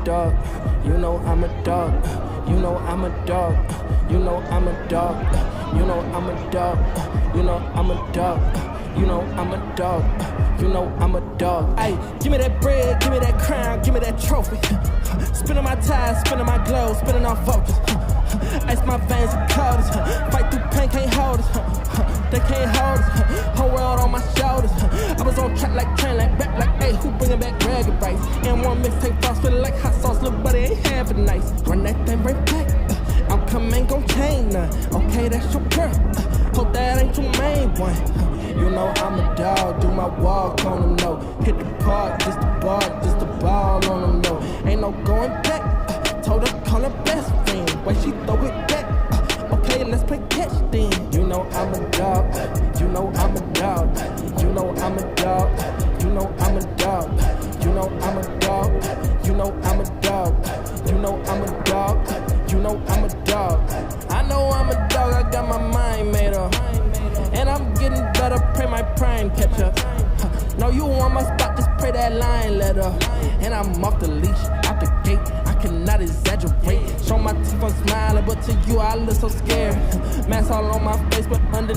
dog. You know I'm a dog. You know I'm a dog. You know I'm a dog. You know I'm a dog. You know I'm a dog. You know I'm a dog. You know I'm a dog. Ay, give me that bread, give me that crown, give me that trophy. Spinning my ties, spinning my gloves, spinning on focus. Ice my veins are coldest. Fight through pain, can't hold us. They can't hold us. Whole world on my shoulders. I was on track like train, like rap, like hey, who bringing back Rag and Rice? And one mixtape floss, feeling like hot sauce, little buddy ain't half it nice. Run that thing right back. Outcome ain't gon' change none. Okay, that's your girl. Hope that ain't your main one. You know I'm a dog, do my walk on them, no. Hit the park, just the bar, just the ball on them, no. Ain't no going back. Told her call her best friend. Way she throw it back. Okay, let's play catch then. You know I'm a dog. You know I'm a dog. You know I'm a dog. You know I'm a dog. You know I'm a dog. You know I'm a dog. You know I'm a dog. You know I'm a dog. I know I'm a dog. I got my mind made up. And I'm getting better, pray my prime catch up. No, you on my spot, just pray that line letter. And I'm off the leash, out the gate, I cannot exaggerate. Show my teeth, I'm smiling, but to you I look so scared. Mask all on my face, but under